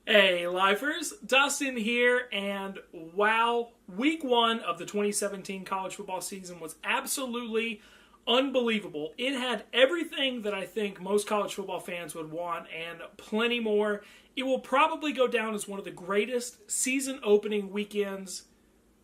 Hey, lifers, Dustin here, and wow, week one of the 2017 college football season was absolutely unbelievable. It had everything that I think most college football fans would want and plenty more. It will probably go down as one of the greatest season opening weekends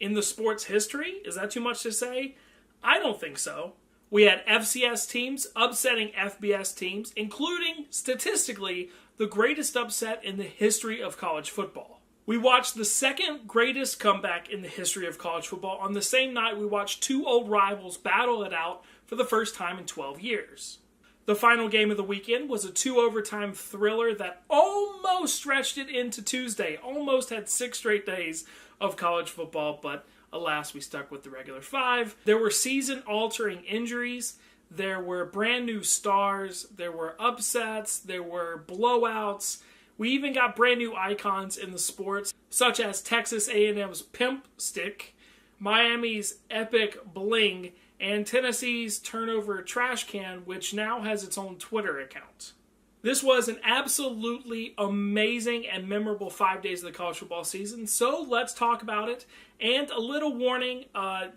in the sport's history. Is that too much to say? I don't think so. We had FCS teams upsetting FBS teams, including, statistically, the greatest upset in the history of college football. We watched the second greatest comeback in the history of college football. On the same night, we watched two old rivals battle it out for the first time in 12 years. The final game of the weekend was a 2-overtime thriller that almost stretched it into Tuesday, almost had 6 straight days of college football, but alas, we stuck with the regular 5. There were season-altering injuries. There were brand new stars. There were upsets. There were blowouts. We even got brand new icons in the sports, such as Texas A&M's Pimp Stick, Miami's Epic Bling, and Tennessee's Turnover Trash Can, which now has its own Twitter account. This was an absolutely amazing and memorable 5 days of the college football season, so let's talk about it. And a little warning,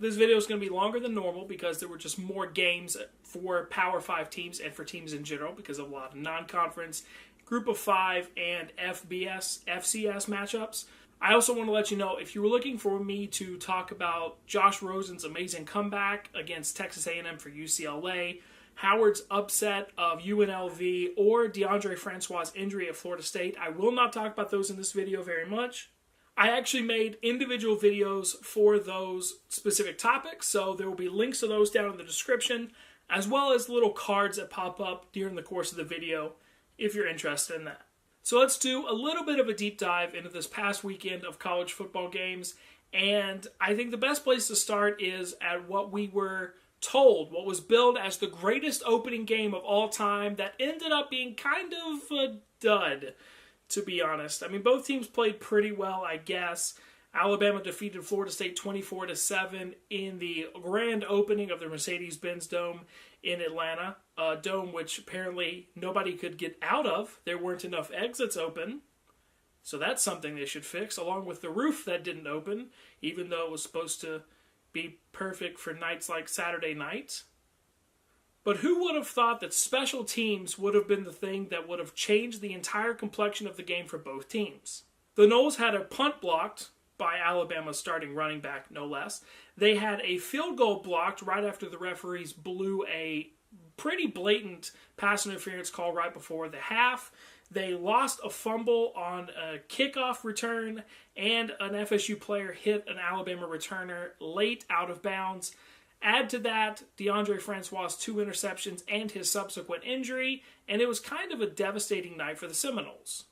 this video is going to be longer than normal because there were just more games for Power 5 teams and for teams in general because of a lot of non-conference, Group of 5, and FCS matchups. I also want to let you know, if you were looking for me to talk about Josh Rosen's amazing comeback against Texas A&M for UCLA, Howard's upset of UNLV, or Deondre Francois' injury at Florida State, I will not talk about those in this video very much. I actually made individual videos for those specific topics, so there will be links to those down in the description, as well as little cards that pop up during the course of the video if you're interested in that. So let's do a little bit of a deep dive into this past weekend of college football games, and I think the best place to start is at what we were told, what was billed as the greatest opening game of all time that ended up being kind of a dud, to be honest. I mean, both teams played pretty well, I guess. Alabama defeated Florida State 24-7 in the grand opening of the Mercedes-Benz Dome in Atlanta, a dome which apparently nobody could get out of. There weren't enough exits open, so that's something they should fix, along with the roof that didn't open, even though it was supposed to be perfect for nights like Saturday night. But who would have thought that special teams would have been the thing that would have changed the entire complexion of the game for both teams? The Noles had a punt blocked by Alabama's starting running back, no less. They had a field goal blocked right after the referees blew a pretty blatant pass interference call right before the half. They lost a fumble on a kickoff return, and an FSU player hit an Alabama returner late out of bounds. Add to that Deondre Francois' 2 interceptions and his subsequent injury, and it was kind of a devastating night for the Seminoles.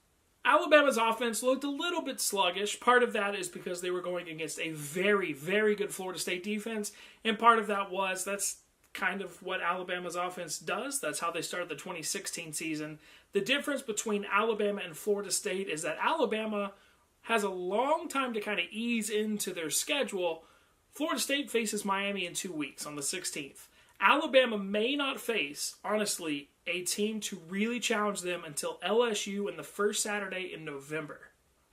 Alabama's offense looked a little bit sluggish. Part of that is because they were going against a very, very good Florida State defense, and part of that was that's kind of what Alabama's offense does. That's how they started the 2016 season. The difference between Alabama and Florida State is that Alabama has a long time to kind of ease into their schedule. Florida State faces Miami in 2 weeks on the 16th. Alabama may not face, honestly, a team to really challenge them until LSU in the first Saturday in November.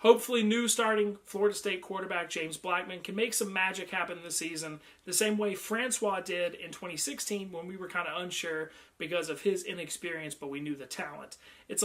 Hopefully, new starting Florida State quarterback James Blackman can make some magic happen this season, the same way Francois did in 2016 when we were kind of unsure because of his inexperience, but we knew the talent. It's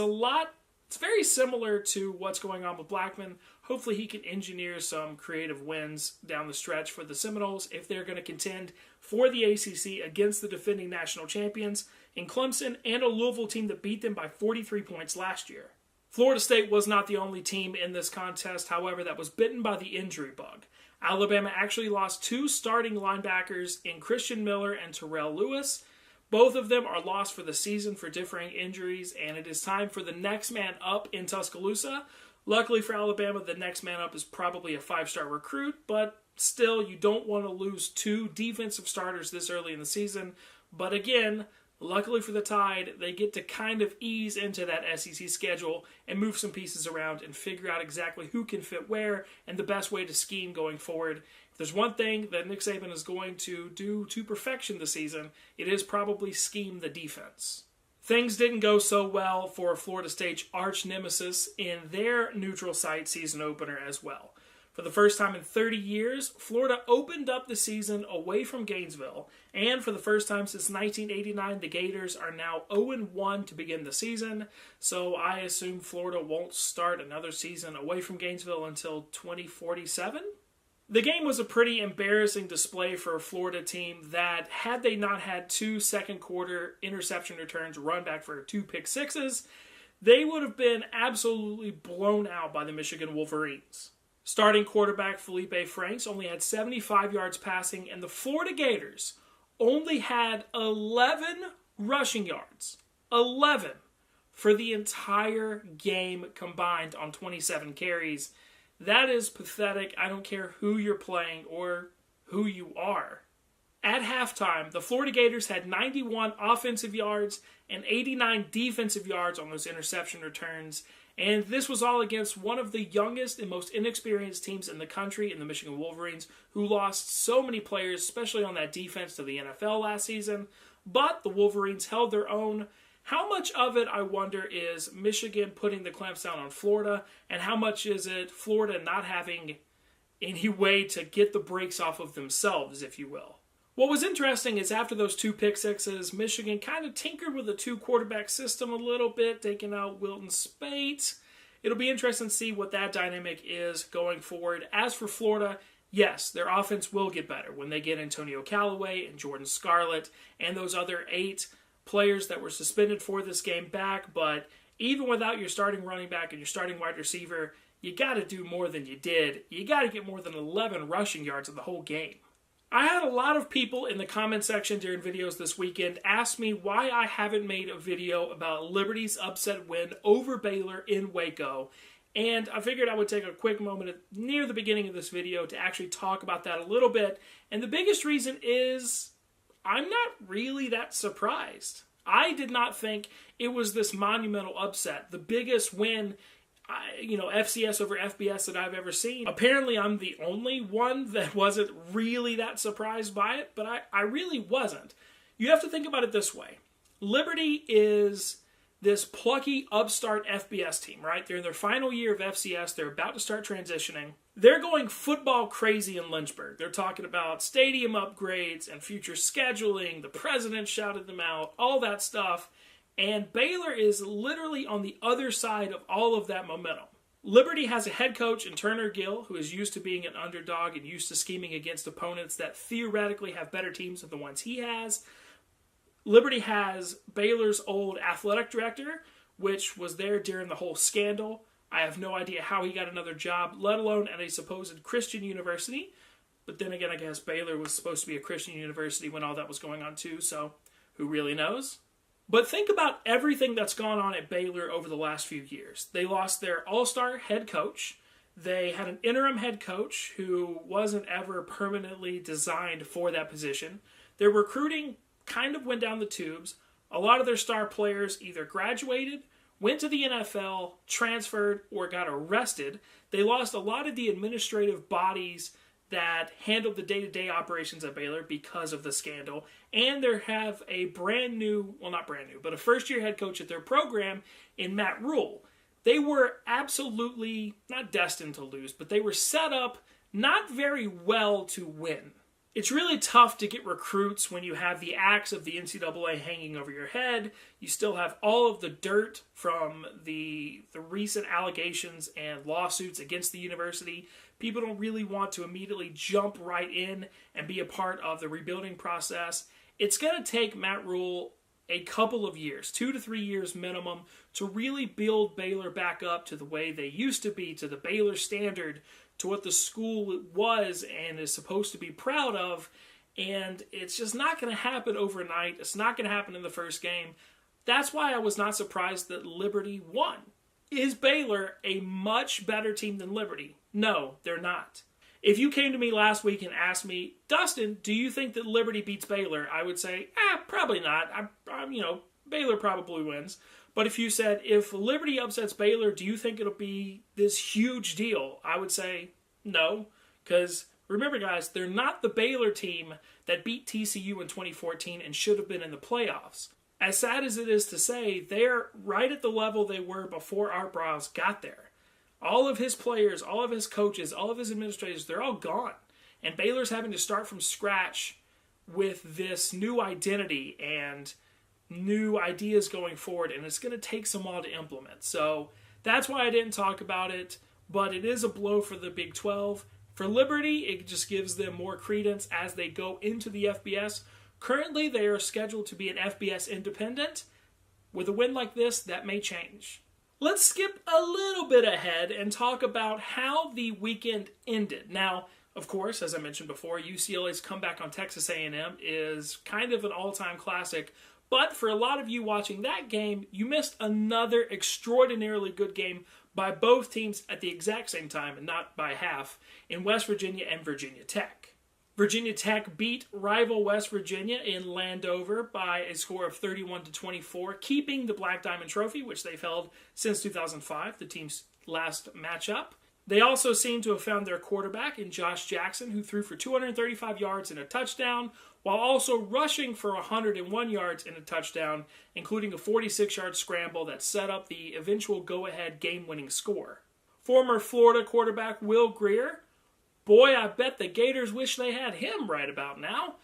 very similar to what's going on with Blackman. Hopefully, he can engineer some creative wins down the stretch for the Seminoles if they're going to contend for the ACC against the defending national champions in Clemson and a Louisville team that beat them by 43 points last year. Florida State was not the only team in this contest, however, that was bitten by the injury bug. Alabama actually lost 2 starting linebackers in Christian Miller and Terrell Lewis. Both of them are lost for the season for differing injuries, and it is time for the next man up in Tuscaloosa. Luckily for Alabama, the next man up is probably a 5-star recruit, but still, you don't want to lose 2 defensive starters this early in the season. But again, luckily for the Tide, they get to kind of ease into that SEC schedule and move some pieces around and figure out exactly who can fit where and the best way to scheme going forward. If there's one thing that Nick Saban is going to do to perfection this season, it is probably scheme the defense. Things didn't go so well for Florida State's arch nemesis in their neutral site season opener as well. For the first time in 30 years, Florida opened up the season away from Gainesville, and for the first time since 1989, the Gators are now 0-1 to begin the season, so I assume Florida won't start another season away from Gainesville until 2047? The game was a pretty embarrassing display for a Florida team that, had they not had 2 second-quarter interception returns run back for 2 pick sixes, they would have been absolutely blown out by the Michigan Wolverines. Starting quarterback Felipe Franks only had 75 yards passing, and the Florida Gators only had 11 rushing yards. 11 for the entire game combined on 27 carries. That is pathetic. I don't care who you're playing or who you are. At halftime, the Florida Gators had 91 offensive yards and 89 defensive yards on those interception returns, and this was all against one of the youngest and most inexperienced teams in the country in the Michigan Wolverines, who lost so many players, especially on that defense, to the NFL last season. But the Wolverines held their own. How much of it, I wonder, is Michigan putting the clamps down on Florida, and how much is it Florida not having any way to get the brakes off of themselves, if you will? What was interesting is after those 2 pick sixes, Michigan kind of tinkered with the 2-quarterback system a little bit, taking out Wilton Spate. It'll be interesting to see what that dynamic is going forward. As for Florida, yes, their offense will get better when they get Antonio Callaway and Jordan Scarlett and those other 8 players that were suspended for this game back, but even without your starting running back and your starting wide receiver, you got to do more than you did. You got to get more than 11 rushing yards in the whole game. I had a lot of people in the comment section during videos this weekend ask me why I haven't made a video about Liberty's upset win over Baylor in Waco, and I figured I would take a quick moment near the beginning of this video to actually talk about that a little bit, and the biggest reason is I'm not really that surprised. I did not think it was this monumental upset, the biggest win, FCS over FBS that I've ever seen. Apparently, I'm the only one that wasn't really that surprised by it, but I really wasn't. You have to think about it this way. Liberty is this plucky upstart FBS team, right? They're in their final year of FCS. They're about to start transitioning. They're going football crazy in Lynchburg. They're talking about stadium upgrades and future scheduling. The president shouted them out, all that stuff. And Baylor is literally on the other side of all of that momentum. Liberty has a head coach in Turner Gill who is used to being an underdog and used to scheming against opponents that theoretically have better teams than the ones he has. Liberty has Baylor's old athletic director, which was there during the whole scandal. I have no idea how he got another job, let alone at a supposed Christian university. But then again, I guess Baylor was supposed to be a Christian university when all that was going on too, so who really knows? But think about everything that's gone on at Baylor over the last few years. They lost their all-star head coach. They had an interim head coach who wasn't ever permanently designed for that position. Their recruiting kind of went down the tubes. A lot of their star players either graduated, went to the NFL, transferred, or got arrested. They lost a lot of the administrative bodies that handled the day-to-day operations at Baylor because of the scandal, and they have a a first-year head coach at their program in Matt Rule. They were absolutely not destined to lose, but they were set up not very well to win. It's really tough to get recruits when you have the axe of the NCAA hanging over your head. You still have all of the dirt from the recent allegations and lawsuits against the university. People don't really want to immediately jump right in and be a part of the rebuilding process. It's going to take Matt Rule a couple of years, 2 to 3 years minimum, to really build Baylor back up to the way they used to be, to the Baylor standard, to what the school was and is supposed to be proud of. And it's just not going to happen overnight. It's not going to happen in the first game. That's why I was not surprised that Liberty won. Is Baylor a much better team than Liberty? No, they're not. If you came to me last week and asked me, Dustin, do you think that Liberty beats Baylor? I would say, probably not. Baylor probably wins. But if you said, if Liberty upsets Baylor, do you think it'll be this huge deal? I would say no. Because remember, guys, they're not the Baylor team that beat TCU in 2014 and should have been in the playoffs. as sad as it is to say, they're right at the level they were before Art Briles got there. All of his players, all of his coaches, all of his administrators, they're all gone. And Baylor's having to start from scratch with this new identity and new ideas going forward, and it's going to take some while to implement. So that's why I didn't talk about it, but it is a blow for the Big 12. For Liberty, it just gives them more credence as they go into the FBS. Currently, they are scheduled to be an FBS independent. With a win like this, that may change. Let's skip a little bit ahead and talk about how the weekend ended. Now, of course, as I mentioned before, UCLA's comeback on Texas A&M is kind of an all-time classic. But for a lot of you watching that game, you missed another extraordinarily good game by both teams at the exact same time, and not by half, in West Virginia and Virginia Tech. Virginia Tech beat rival West Virginia in Landover by a score of 31-24, keeping the Black Diamond Trophy, which they've held since 2005, the team's last matchup. They also seem to have found their quarterback in Josh Jackson, who threw for 235 yards and a touchdown, while also rushing for 101 yards and a touchdown, including a 46-yard scramble that set up the eventual go-ahead game-winning score. Former Florida quarterback Will Grier, boy, I bet the Gators wish they had him right about now,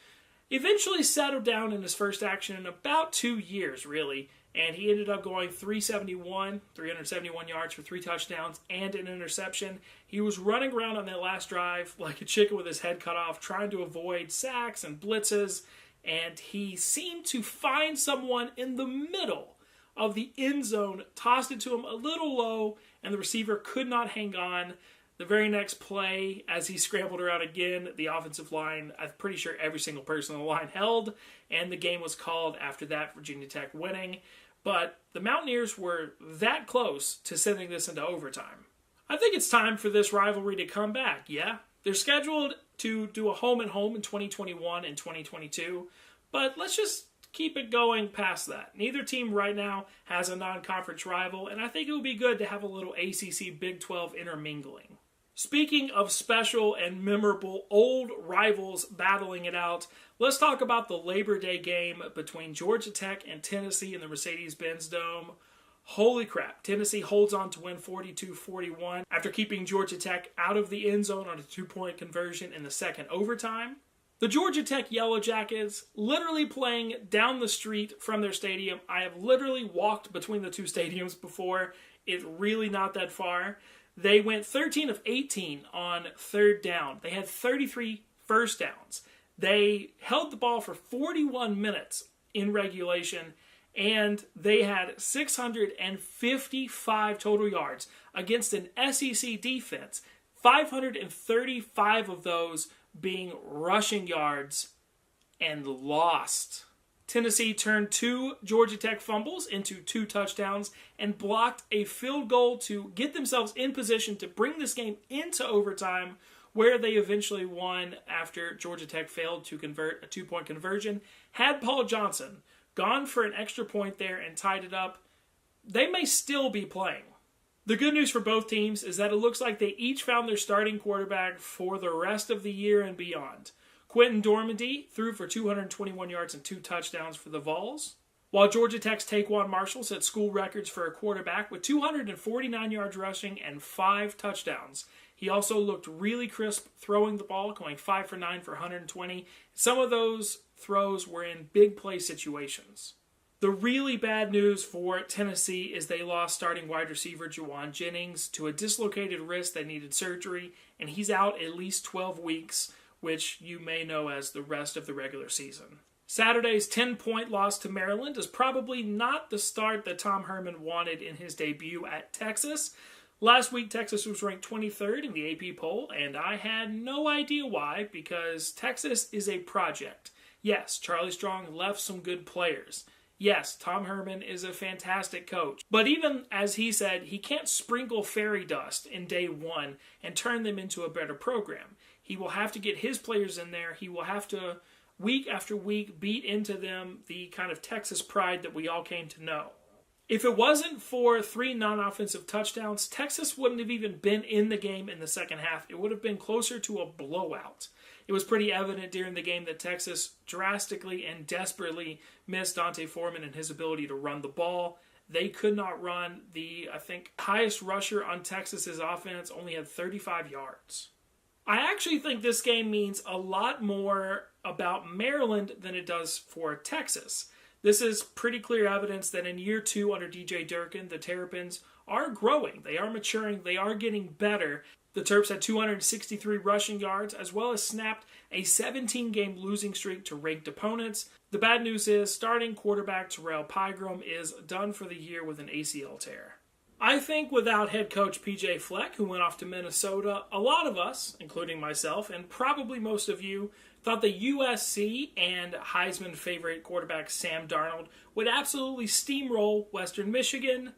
eventually settled down in his first action in about 2 years, really, and he ended up going 371 yards for 3 touchdowns and an interception. He was running around on that last drive like a chicken with his head cut off, trying to avoid sacks and blitzes, and he seemed to find someone in the middle of the end zone, tossed it to him a little low, and the receiver could not hang on. The very next play, as he scrambled around again, the offensive line, I'm pretty sure every single person on the line held, and the game was called after that, Virginia Tech winning. But the Mountaineers were that close to sending this into overtime. I think it's time for this rivalry to come back, yeah? They're scheduled to do a home-and-home in 2021 and 2022, but let's just keep it going past that. Neither team right now has a non-conference rival, and I think it would be good to have a little ACC Big 12 intermingling. Speaking of special and memorable old rivals battling it out, let's talk about the Labor Day game between Georgia Tech and Tennessee in the Mercedes-Benz Dome. Holy crap, Tennessee holds on to win 42-41 after keeping Georgia Tech out of the end zone on a 2-point conversion in the second overtime. The Georgia Tech Yellow Jackets literally playing down the street from their stadium. I have literally walked between the two stadiums before. It's really not that far. They went 13 of 18 on third down. They had 33 first downs. They held the ball for 41 minutes in regulation, and they had 655 total yards against an SEC defense, 535 of those being rushing yards, and lost. Tennessee turned 2 Georgia Tech fumbles into 2 touchdowns and blocked a field goal to get themselves in position to bring this game into overtime, where they eventually won after Georgia Tech failed to convert a 2-point conversion. Had Paul Johnson gone for an extra point there and tied it up, they may still be playing. The good news for both teams is that it looks like they each found their starting quarterback for the rest of the year and beyond. Quentin Dormady threw for 221 yards and 2 touchdowns for the Vols, while Georgia Tech's Taquan Marshall set school records for a quarterback with 249 yards rushing and 5 touchdowns. He also looked really crisp throwing the ball, going 5 for 9 for 120. Some of those throws were in big play situations. The really bad news for Tennessee is they lost starting wide receiver Juwan Jennings to a dislocated wrist that needed surgery, and he's out at least 12 weeks, which you may know as the rest of the regular season. Saturday's 10-point loss to Maryland is probably not the start that Tom Herman wanted in his debut at Texas. Last week, Texas was ranked 23rd in the AP poll, and I had no idea why, because Texas is a project. Yes, Charlie Strong left some good players. Yes, Tom Herman is a fantastic coach. But even as he said, he can't sprinkle fairy dust in day one and turn them into a better program. He will have to get his players in there. He will have to, week after week, beat into them the kind of Texas pride that we all came to know. If it wasn't for 3 non-offensive touchdowns, Texas wouldn't have even been in the game in the second half. It would have been closer to a blowout. It was pretty evident during the game that Texas drastically and desperately missed Dante Foreman and his ability to run the ball. They could not run. The, I think, highest rusher on Texas's offense only had 35 yards. I actually think this game means a lot more about Maryland than it does for Texas. This is pretty clear evidence that in year 2 under DJ Durkin, the Terrapins are growing. They are maturing. They are getting better. The Terps had 263 rushing yards, as well as snapped a 17-game losing streak to ranked opponents. The bad news is starting quarterback Terrell Pygrom is done for the year with an ACL tear. I think without head coach PJ Fleck, who went off to Minnesota, a lot of us, including myself, and probably most of you, thought that USC and Heisman favorite quarterback Sam Darnold would absolutely steamroll Western Michigan.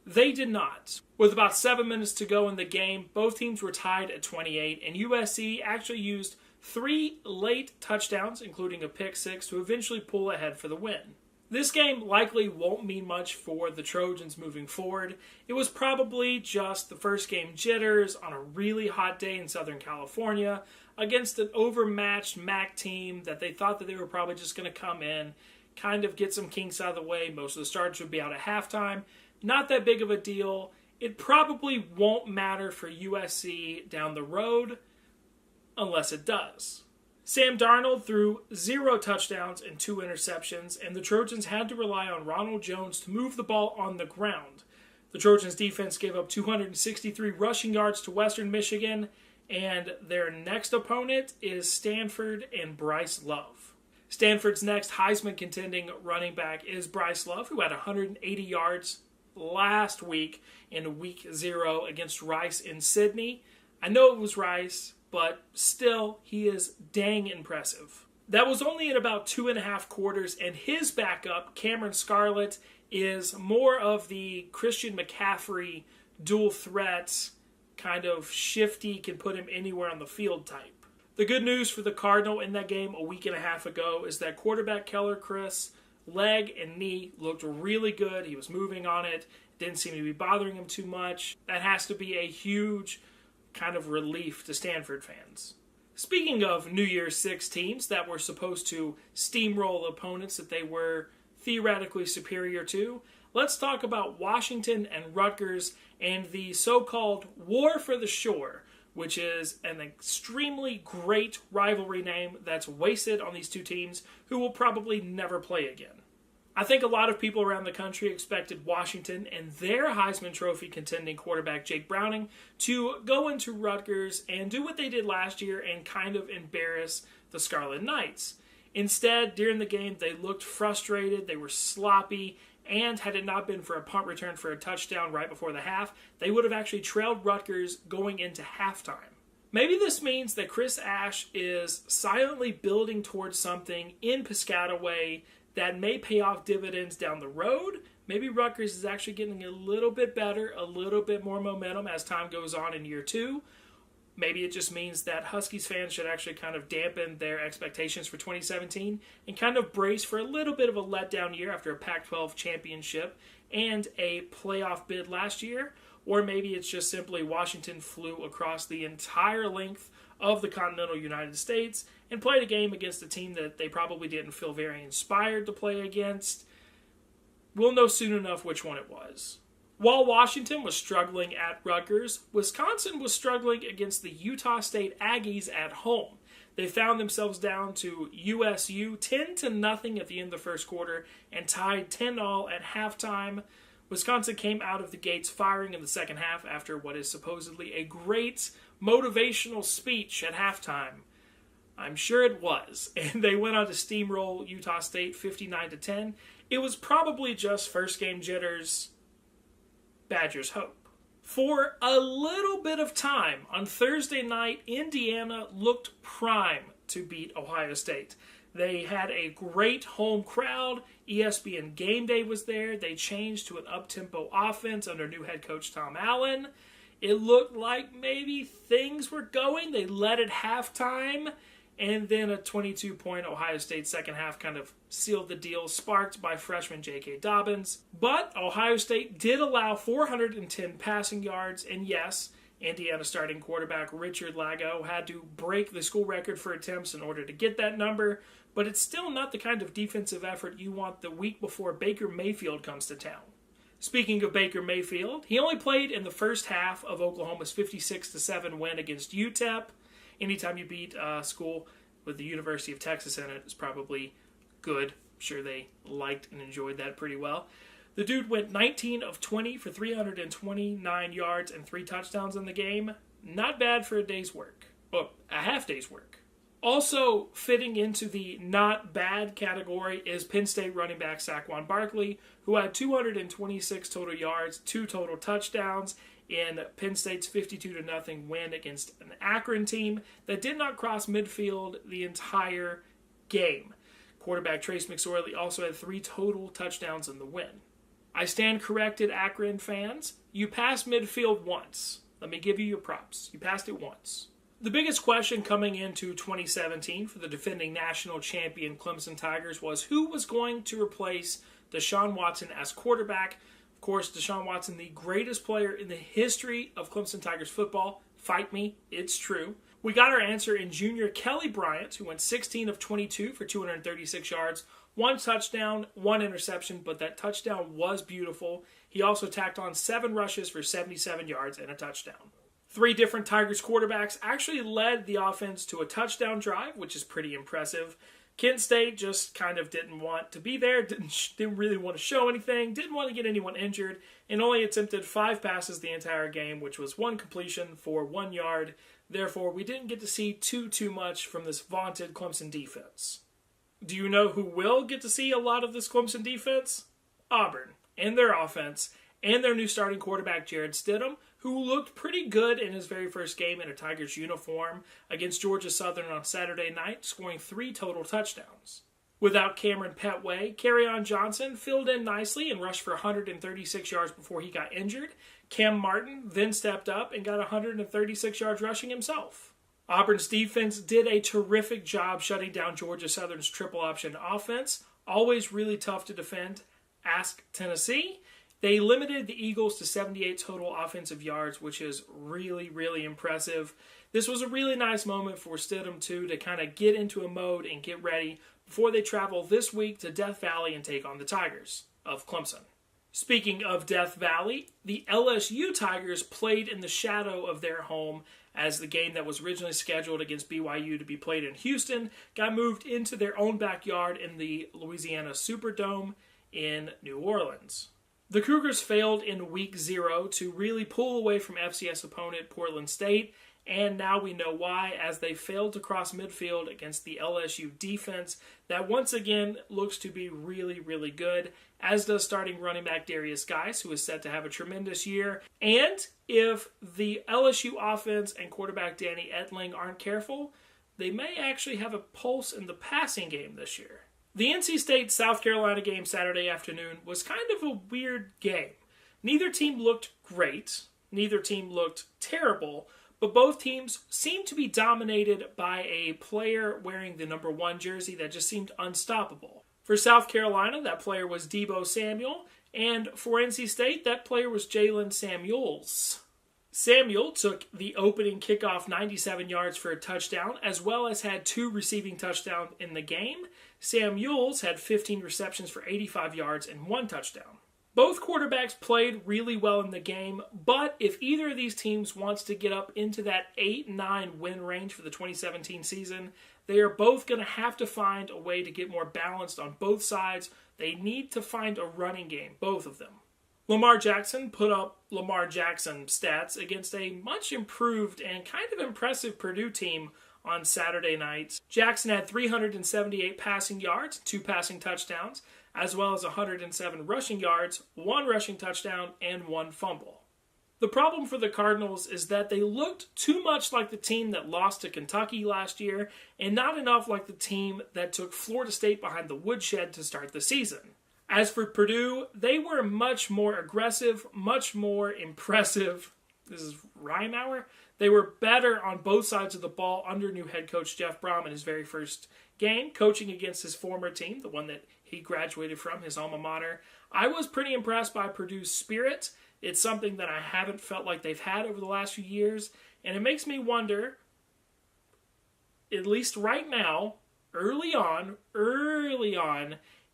They did not. With about 7 minutes to go in the game, both teams were tied at 28, and USC actually used 3 late touchdowns, including a pick six, to eventually pull ahead for the win. This game likely won't mean much for the Trojans moving forward. It was probably just the first game jitters on a really hot day in Southern California against an overmatched MAC team that they thought that they were probably just going to come in, kind of get some kinks out of the way. Most of the starters would be out at halftime. Not that big of a deal. It probably won't matter for USC down the road unless it does. Sam Darnold threw 0 touchdowns and 2 interceptions, and the Trojans had to rely on Ronald Jones to move the ball on the ground. The Trojans' defense gave up 263 rushing yards to Western Michigan, and their next opponent is Stanford and Bryce Love. Stanford's next Heisman contending running back is Bryce Love, who had 180 yards last week in week 0 against Rice in Sydney. I know it was Rice, but still, he is dang impressive. That was only in about 2.5 quarters, and his backup, Cameron Scarlett, is more of the Christian McCaffrey dual threat, kind of shifty, can put him anywhere on the field type. The good news for the Cardinal in that game a week and a half ago is that quarterback Keller Chris, leg and knee looked really good. He was moving on it. Didn't seem to be bothering him too much. That has to be a huge kind of relief to Stanford fans. Speaking of New Year's Six teams that were supposed to steamroll opponents that they were theoretically superior to, let's talk about Washington and Rutgers and the so-called War for the Shore, which is an extremely great rivalry name that's wasted on these two teams who will probably never play again. I think a lot of people around the country expected Washington and their Heisman Trophy contending quarterback Jake Browning to go into Rutgers and do what they did last year and kind of embarrass the Scarlet Knights. Instead, during the game, they looked frustrated, they were sloppy, and had it not been for a punt return for a touchdown right before the half, they would have actually trailed Rutgers going into halftime. Maybe this means that Chris Ash is silently building towards something in Piscataway that may pay off dividends down the road. Maybe Rutgers is actually getting a little bit better, a little bit more momentum as time goes on in year 2. Maybe it just means that Huskies fans should actually kind of dampen their expectations for 2017 and kind of brace for a little bit of a letdown year after a Pac-12 championship and a playoff bid last year. Or maybe it's just simply Washington flew across the entire length of the continental United States and played a game against a team that they probably didn't feel very inspired to play against. We'll know soon enough which one it was. While Washington was struggling at Rutgers, Wisconsin was struggling against the Utah State Aggies at home. They found themselves down to USU 10-0 at the end of the first quarter and tied 10-all at halftime. Wisconsin came out of the gates firing in the second half after what is supposedly a great motivational speech at halftime. I'm sure it was. And they went on to steamroll Utah State 59-10. It was probably just first game jitters. Badgers hope. For a little bit of time on Thursday night, Indiana looked prime to beat Ohio State. They had a great home crowd. ESPN Game Day was there. They changed to an up-tempo offense under new head coach Tom Allen. It looked like maybe things were going. They led at halftime, and then a 22-point Ohio State second half kind of sealed the deal, sparked by freshman J.K. Dobbins. But Ohio State did allow 410 passing yards, and yes, Indiana starting quarterback Richard Lago had to break the school record for attempts in order to get that number, but it's still not the kind of defensive effort you want the week before Baker Mayfield comes to town. Speaking of Baker Mayfield, he only played in the first half of Oklahoma's 56-7 win against UTEP. Anytime you beat a school with the University of Texas in it is probably good. I'm sure they liked and enjoyed that pretty well. The dude went 19 of 20 for 329 yards and 3 touchdowns in the game. Not bad for a day's work. Well, a half day's work. Also fitting into the not bad category is Penn State running back Saquon Barkley, who had 226 total yards, 2 total touchdowns in Penn State's 52-0 win against an Akron team that did not cross midfield the entire game. Quarterback Trace McSorley also had 3 total touchdowns in the win. I stand corrected, Akron fans. You passed midfield once. Let me give you your props. You passed it once. The biggest question coming into 2017 for the defending national champion Clemson Tigers was who was going to replace Deshaun Watson as quarterback. Of course, Deshaun Watson, the greatest player in the history of Clemson Tigers football. Fight me, it's true. We got our answer in junior Kelly Bryant, who went 16 of 22 for 236 yards, 1 touchdown, 1 interception, but that touchdown was beautiful. He also tacked on 7 rushes for 77 yards and a touchdown. 3 different Tigers quarterbacks actually led the offense to a touchdown drive, which is pretty impressive. Kent State just kind of didn't want to be there, didn't really want to show anything, didn't want to get anyone injured, and only attempted 5 passes the entire game, which was 1 completion for 1 yard. Therefore, we didn't get to see too much from this vaunted Clemson defense. Do you know who will get to see a lot of this Clemson defense? Auburn, and their offense, and their new starting quarterback Jarrett Stidham, who looked pretty good in his very first game in a Tigers uniform against Georgia Southern on Saturday night, scoring 3 total touchdowns. Without Cameron Petway, Kerryon Johnson filled in nicely and rushed for 136 yards before he got injured. Cam Martin then stepped up and got 136 yards rushing himself. Auburn's defense did a terrific job shutting down Georgia Southern's triple option offense. Always really tough to defend. Ask Tennessee. They limited the Eagles to 78 total offensive yards, which is really, really impressive. This was a really nice moment for Stidham, too, to kind of get into a mode and get ready before they travel this week to Death Valley and take on the Tigers of Clemson. Speaking of Death Valley, the LSU Tigers played in the shadow of their home as the game that was originally scheduled against BYU to be played in Houston got moved into their own backyard in the Louisiana Superdome in New Orleans. The Cougars failed in Week 0 to really pull away from FCS opponent Portland State, and now we know why, as they failed to cross midfield against the LSU defense that once again looks to be really, really good, as does starting running back Darius Geis, who is set to have a tremendous year. And if the LSU offense and quarterback Danny Etling aren't careful, they may actually have a pulse in the passing game this year. The NC State-South Carolina game Saturday afternoon was kind of a weird game. Neither team looked great, neither team looked terrible, but both teams seemed to be dominated by a player wearing the number 1 jersey that just seemed unstoppable. For South Carolina, that player was Deebo Samuel, and for NC State, that player was Jalen Samuels. Samuel took the opening kickoff 97 yards for a touchdown, as well as had 2 receiving touchdowns in the game. Samuels had 15 receptions for 85 yards and 1 touchdown. Both quarterbacks played really well in the game, but if either of these teams wants to get up into that 8-9 win range for the 2017 season, they are both going to have to find a way to get more balanced on both sides. They need to find a running game, both of them. Lamar Jackson put up Lamar Jackson stats against a much improved and kind of impressive Purdue team on Saturday night. Jackson had 378 passing yards, 2 passing touchdowns, as well as 107 rushing yards, 1 rushing touchdown, and 1 fumble. The problem for the Cardinals is that they looked too much like the team that lost to Kentucky last year, and not enough like the team that took Florida State behind the woodshed to start the season. As for Purdue, they were much more aggressive, much more impressive. This is rhyme hour. They were better on both sides of the ball under new head coach Jeff Brom in his very first game, coaching against his former team, the one that he graduated from, his alma mater. I was pretty impressed by Purdue's spirit It's something that I haven't felt like they've had over the last few years, and it makes me wonder, at least right now, early on,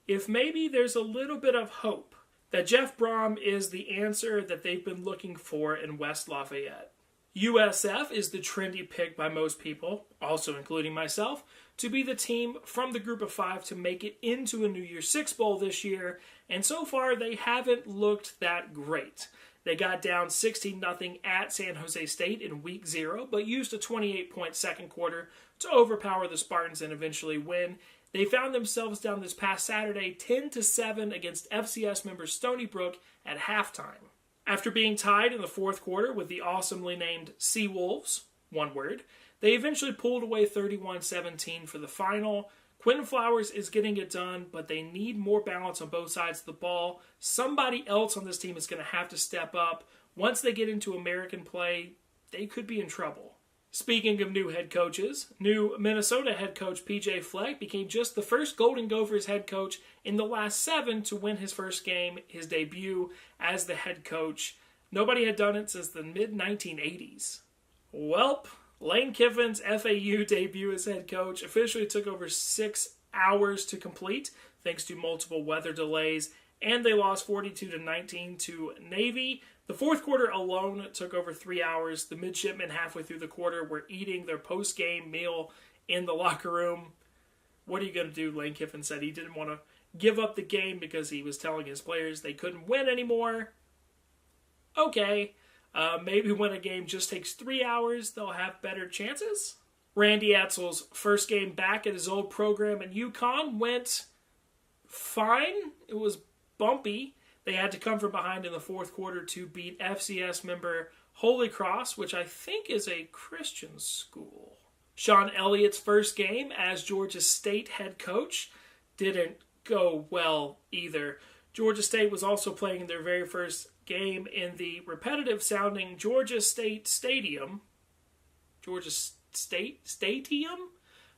if maybe there's a little bit of hope that Jeff Brom is the answer that they've been looking for in West Lafayette. USF is the trendy pick by most people, also including myself, to be the team from the group of 5 to make it into a New Year's Six Bowl this year, and so far they haven't looked that great. They got down 16-0 at San Jose State in Week 0, but used a 28-point second quarter to overpower the Spartans and eventually win. They found themselves down this past Saturday 10-7 against FCS member Stony Brook at halftime. After being tied in the fourth quarter with the awesomely named Seawolves, one word, they eventually pulled away 31-17 for the final. Quentin Flowers is getting it done, but they need more balance on both sides of the ball. Somebody else on this team is going to have to step up. Once they get into American play, they could be in trouble. Speaking of new head coaches, new Minnesota head coach P.J. Fleck became just the first Golden Gophers head coach in the last 7 to win his first game, his debut as the head coach. Nobody had done it since the mid-1980s. Welp, Lane Kiffin's FAU debut as head coach officially took over 6 hours to complete, thanks to multiple weather delays, and they lost 42-19 to Navy. The fourth quarter alone took over 3 hours. The midshipmen halfway through the quarter were eating their post-game meal in the locker room. What are you going to do? Lane Kiffin said he didn't want to give up the game because he was telling his players they couldn't win anymore. Okay, maybe when a game just takes 3 hours, they'll have better chances. Randy Edsall's first game back at his old program in UConn went fine. It was bumpy. They had to come from behind in the fourth quarter to beat FCS member Holy Cross, which I think is a Christian school. Sean Elliott's first game as Georgia State head coach didn't go well either. Georgia State was also playing their very first game in the repetitive-sounding Georgia State Stadium. Georgia State Stadium?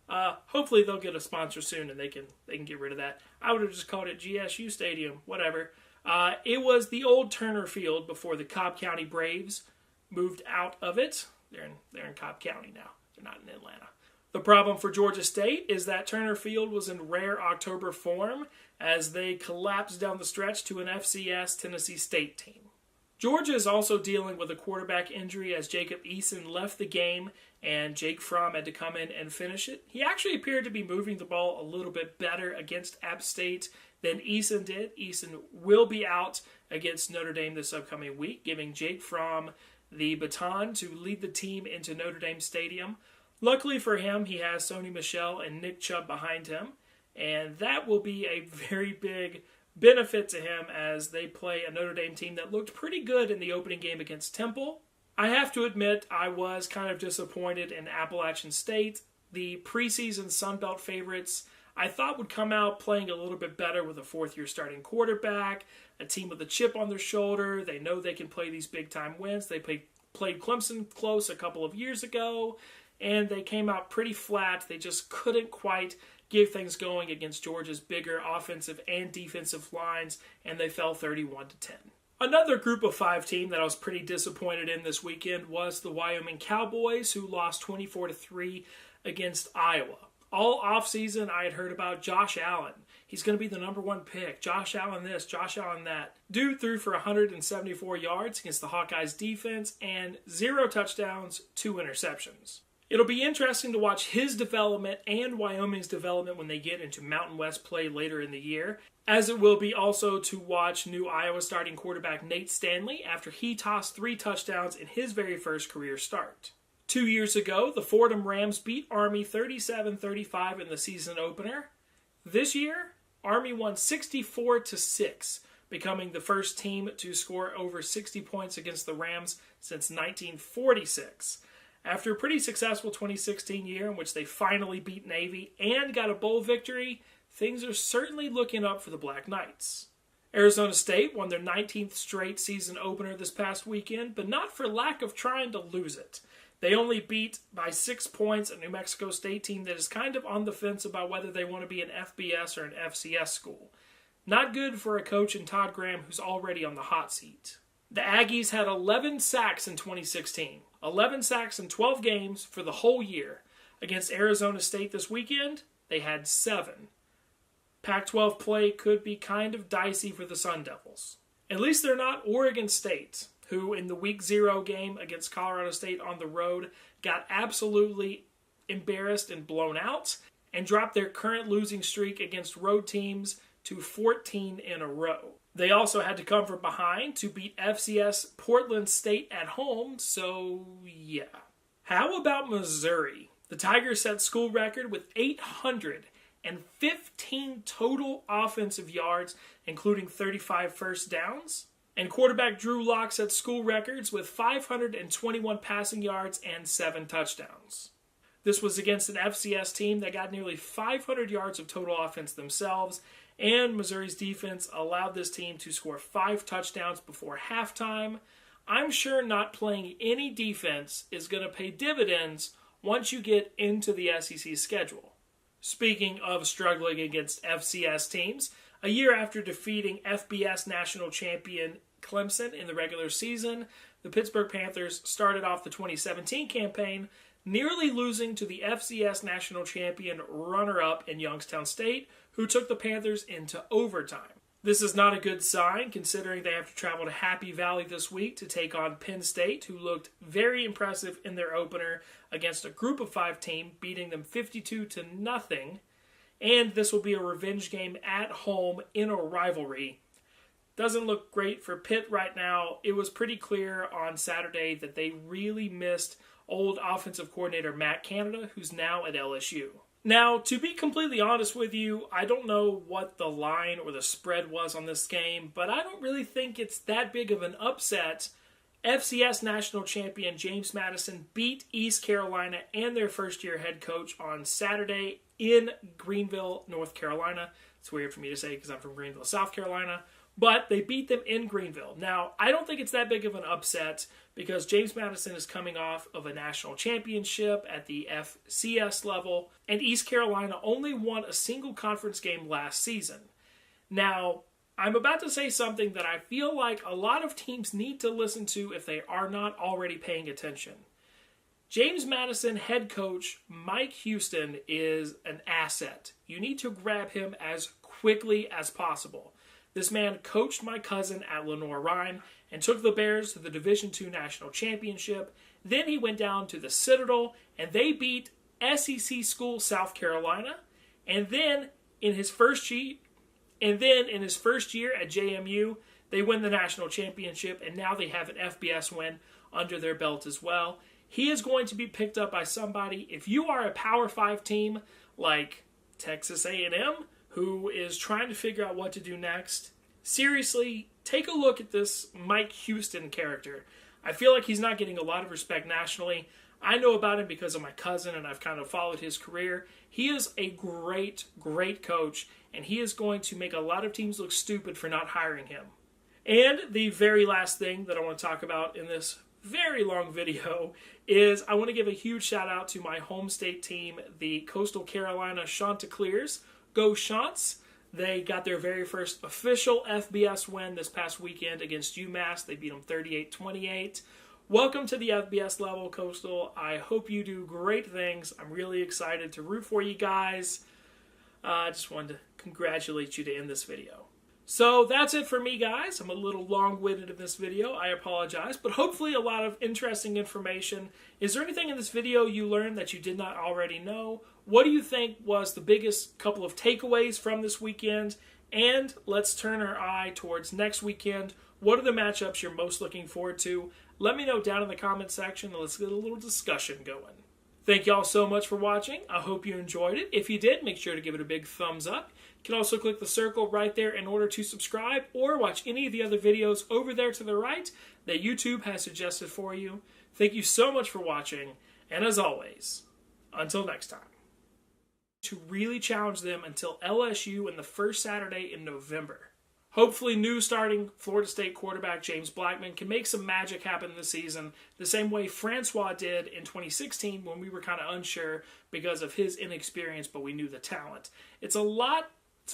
Hopefully they'll get a sponsor soon and they can get rid of that. I would have just called it GSU Stadium, whatever. It was the old Turner Field before the Cobb County Braves moved out of it. They're in Cobb County now. They're not in Atlanta. The problem for Georgia State is that Turner Field was in rare October form as they collapsed down the stretch to an FCS Tennessee State team. Georgia is also dealing with a quarterback injury as Jacob Eason left the game and Jake Fromm had to come in and finish it. He actually appeared to be moving the ball a little bit better against App State than Eason did. Eason will be out against Notre Dame this upcoming week, giving Jake Fromm the baton to lead the team into Notre Dame Stadium. Luckily for him, he has Sony Michel and Nick Chubb behind him, and that will be a very big benefit to him as they play a Notre Dame team that looked pretty good in the opening game against Temple. I have to admit, I was kind of disappointed in Appalachian State. The preseason Sun Belt favorites I thought would come out playing a little bit better with a fourth-year starting quarterback, a team with a chip on their shoulder. They know they can play these big-time wins. They played Clemson close a couple of years ago, and they came out pretty flat. They just couldn't quite get things going against Georgia's bigger offensive and defensive lines, and they fell 31-10. Another group of 5 team that I was pretty disappointed in this weekend was the Wyoming Cowboys, who lost 24-3 against Iowa. All offseason, I had heard about Josh Allen. He's going to be the number 1 pick. Josh Allen this, Josh Allen that. Dude threw for 174 yards against the Hawkeyes defense and 0 touchdowns, 2 interceptions. It'll be interesting to watch his development and Wyoming's development when they get into Mountain West play later in the year, as it will be also to watch new Iowa starting quarterback Nate Stanley after he tossed 3 touchdowns in his very first career start. 2 years ago, the Fordham Rams beat Army 37-35 in the season opener. This year, Army won 64-6, becoming the first team to score over 60 points against the Rams since 1946. After a pretty successful 2016 year in which they finally beat Navy and got a bowl victory, things are certainly looking up for the Black Knights. Arizona State won their 19th straight season opener this past weekend, but not for lack of trying to lose it. They only beat by 6 points a New Mexico State team that is kind of on the fence about whether they want to be an FBS or an FCS school. Not good for a coach in Todd Graham who's already on the hot seat. The Aggies had 11 sacks in 2016. 11 sacks in 12 games for the whole year. Against Arizona State this weekend, they had 7. Pac-12 play could be kind of dicey for the Sun Devils. At least they're not Oregon State, who in the Week 0 game against Colorado State on the road got absolutely embarrassed and blown out and dropped their current losing streak against road teams to 14 in a row. They also had to come from behind to beat FCS Portland State at home, so yeah. How about Missouri? The Tigers set school record with 815 total offensive yards, including 35 first downs. And quarterback Drew Lock set school records with 521 passing yards and 7 touchdowns. This was against an FCS team that got nearly 500 yards of total offense themselves, and Missouri's defense allowed this team to score 5 touchdowns before halftime. I'm sure not playing any defense is going to pay dividends once you get into the SEC schedule. Speaking of struggling against FCS teams, a year after defeating FBS national champion Clemson in the regular season, the Pittsburgh Panthers started off the 2017 campaign nearly losing to the FCS national champion runner-up in Youngstown State, who took the Panthers into overtime. This is not a good sign, considering they have to travel to Happy Valley this week to take on Penn State, who looked very impressive in their opener against a group of 5 team, beating them 52-0. And this will be a revenge game at home in a rivalry. Doesn't look great for Pitt right now. It was pretty clear on Saturday that they really missed old offensive coordinator Matt Canada, who's now at LSU. Now, to be completely honest with you, I don't know what the line or the spread was on this game, but I don't really think it's that big of an upset. FCS national champion James Madison beat East Carolina and their first-year head coach on Saturday in Greenville, North Carolina. It's weird for me to say because I'm from Greenville, South Carolina. But they beat them in Greenville. Now, I don't think it's that big of an upset because James Madison is coming off of a national championship at the FCS level, and East Carolina only won a single conference game last season. Now, I'm about to say something that I feel like a lot of teams need to listen to if they are not already paying attention. James Madison head coach Mike Houston is an asset. You need to grab him as quickly as possible. This man coached my cousin at Lenoir-Rhyne and took the Bears to the Division II National Championship. Then he went down to the Citadel, and they beat SEC school South Carolina. And then in his first year at JMU, they win the national championship, and now they have an FBS win under their belt as well. He is going to be picked up by somebody. If you are a Power 5 team like Texas A&M, who is trying to figure out what to do next, seriously, take a look at this Mike Houston character. I feel like he's not getting a lot of respect nationally. I know about him because of my cousin, and I've kind of followed his career. He is a great, great coach, and he is going to make a lot of teams look stupid for not hiring him. And the very last thing that I want to talk about in this very long video is I want to give a huge shout out to my home state team, the Coastal Carolina Chanticleers. Go Chants. They got their very first official FBS win this past weekend against UMass. They beat them 38-28. Welcome to the FBS level, Coastal. I hope you do great things. I'm really excited to root for you guys. I just wanted to congratulate you to end this video. So that's it for me, guys. I'm a little long-winded in this video. I apologize, but hopefully a lot of interesting information. Is there anything in this video you learned that you did not already know? What do you think was the biggest couple of takeaways from this weekend? And let's turn our eye towards next weekend. What are the matchups you're most looking forward to? Let me know down in the comment section, and let's get a little discussion going. Thank you all so much for watching. I hope you enjoyed it. If you did, make sure to give it a big thumbs up. You can also click the circle right there in order to subscribe or watch any of the other videos over there to the right that YouTube has suggested for you. Thank you so much for watching, and as always, until next time. To really challenge them until LSU in the first Saturday in November. Hopefully new starting Florida State quarterback James Blackman can make some magic happen this season, the same way Francois did in 2016 when we were kind of unsure because of his inexperience, but we knew the talent. It's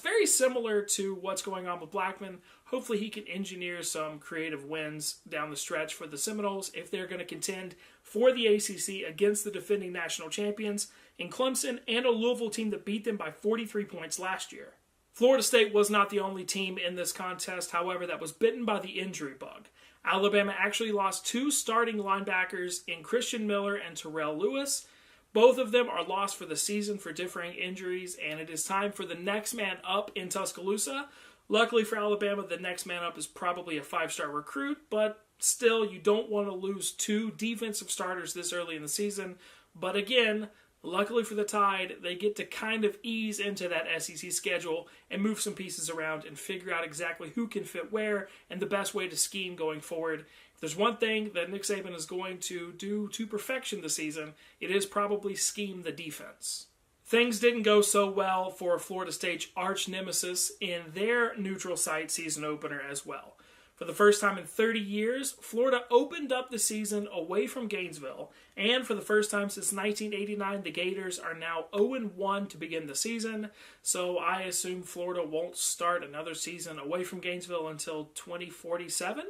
very similar to what's going on with Blackman. hopefully he can engineer some creative wins down the stretch for the Seminoles if they're going to contend for the ACC against the defending national champions in Clemson and a Louisville team that beat them by 43 points last year. Florida State was not the only team in this contest, however, that was bitten by the injury bug. Alabama actually lost 2 starting linebackers in Christian Miller and Terrell Lewis. Both of them are lost for the season for differing injuries, and it is time for the next man up in Tuscaloosa. Luckily for Alabama, the next man up is probably a 5-star recruit, but still, you don't want to lose 2 defensive starters this early in the season. But again, luckily for the Tide, they get to kind of ease into that SEC schedule and move some pieces around and figure out exactly who can fit where and the best way to scheme going forward. If there's one thing that Nick Saban is going to do to perfection this season, it is probably scheme the defense. Things didn't go so well for Florida State's arch nemesis in their neutral site season opener as well. For the first time in 30 years, Florida opened up the season away from Gainesville, and for the first time since 1989, the Gators are now 0-1 to begin the season, so I assume Florida won't start another season away from Gainesville until 2047?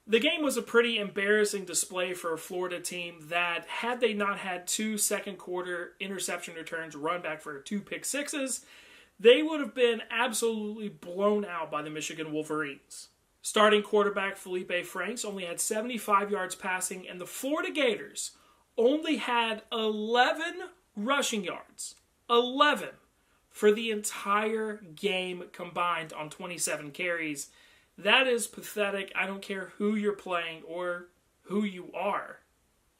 The game was a pretty embarrassing display for a Florida team that, had they not had 2 second-quarter interception returns run back for 2 pick-sixes, they would have been absolutely blown out by the Michigan Wolverines. Starting quarterback Felipe Franks only had 75 yards passing, and the Florida Gators only had 11 rushing yards. 11 for the entire game combined on 27 carries. That is pathetic. I don't care who you're playing or who you are.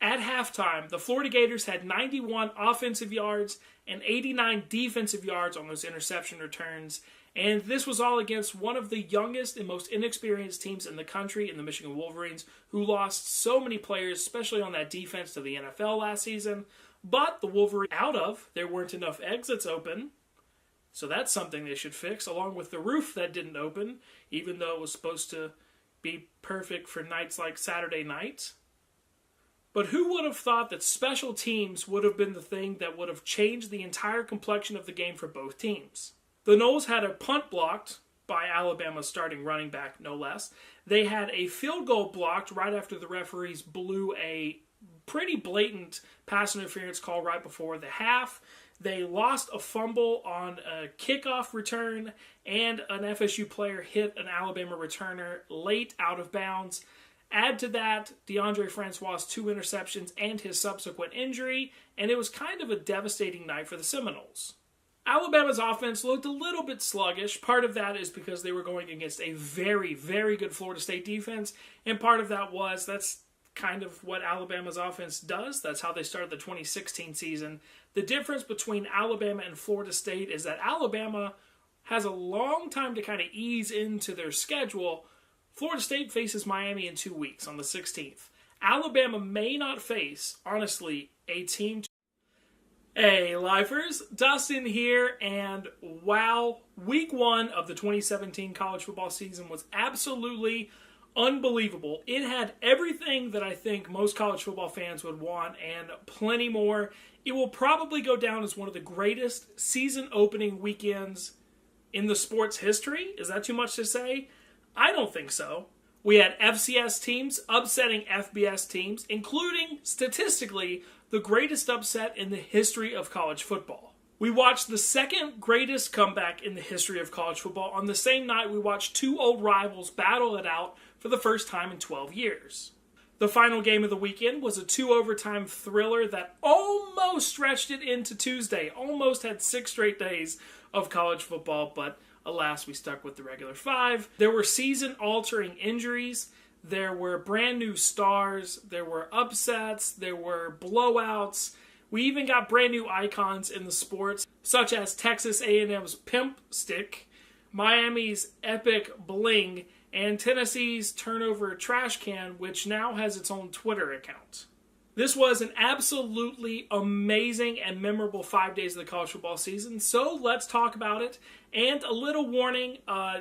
At halftime, the Florida Gators had 91 offensive yards and 89 defensive yards on those interception returns, and this was all against one of the youngest and most inexperienced teams in the country in the Michigan Wolverines, who lost so many players, especially on that defense, to the NFL last season. But the Wolverines there weren't enough exits open, so that's something they should fix, along with the roof that didn't open, even though it was supposed to be perfect for nights like Saturday night. But who would have thought that special teams would have been the thing that would have changed the entire complexion of the game for both teams? The Noles had a punt blocked by Alabama's starting running back, no less. They had a field goal blocked right after the referees blew a pretty blatant pass interference call right before the half. They lost a fumble on a kickoff return, and an FSU player hit an Alabama returner late out of bounds. Add to that Deondre Francois' 2 interceptions and his subsequent injury, and it was kind of a devastating night for the Seminoles. Alabama's offense looked a little bit sluggish. Part of that is because they were going against a very, very good Florida State defense, and part of that was that's kind of what Alabama's offense does. That's how they started the 2016 season. The difference between Alabama and Florida State is that Alabama has a long time to kind of ease into their schedule. Florida State faces Miami in 2 weeks on the 16th. Alabama may not face, honestly, a team. Hey, Lifers, Dustin here, and wow, week 1 of the 2017 college football season was absolutely unbelievable. It had everything that I think most college football fans would want and plenty more. It will probably go down as one of the greatest season opening weekends in the sport's history. Is that too much to say? I don't think so. We had FCS teams upsetting FBS teams, including, statistically, the greatest upset in the history of college football. We watched the second greatest comeback in the history of college football. On the same night, we watched 2 old rivals battle it out for the first time in 12 years. The final game of the weekend was a 2-overtime thriller that almost stretched it into Tuesday, almost had 6 straight days of college football, but alas, we stuck with the regular 5. There were season-altering injuries. There were brand new stars. There were upsets. There were blowouts. We even got brand new icons in the sports, such as Texas A&M's Pimp Stick, Miami's Epic Bling, and Tennessee's Turnover Trash Can, which now has its own Twitter account. This was an absolutely amazing and memorable 5 days of the college football season, so let's talk about it. And a little warning,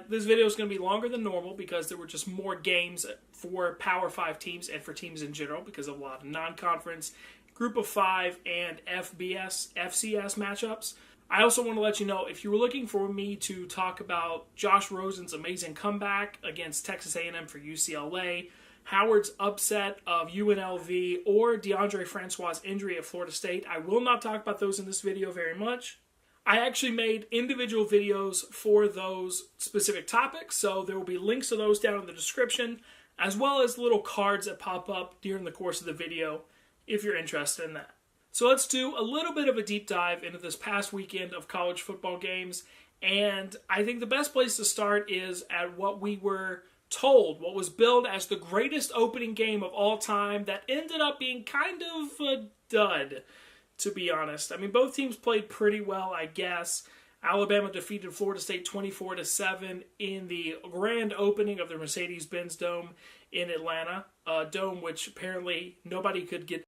this video is going to be longer than normal because there were just more games for Power 5 teams and for teams in general because of a lot of non-conference, Group of 5, and FCS matchups. I also want to let you know, if you were looking for me to talk about Josh Rosen's amazing comeback against Texas A&M for UCLA, Howard's upset of UNLV, or Deondre Francois' injury at Florida State, I will not talk about those in this video very much. I actually made individual videos for those specific topics, so there will be links to those down in the description, as well as little cards that pop up during the course of the video if you're interested in that. So let's do a little bit of a deep dive into this past weekend of college football games, and I think the best place to start is at what we were told, what was billed as the greatest opening game of all time that ended up being kind of a dud, to be honest. I mean, both teams played pretty well, I guess. Alabama defeated Florida State 24-7 in the grand opening of the Mercedes-Benz Dome in Atlanta, a dome which apparently nobody could get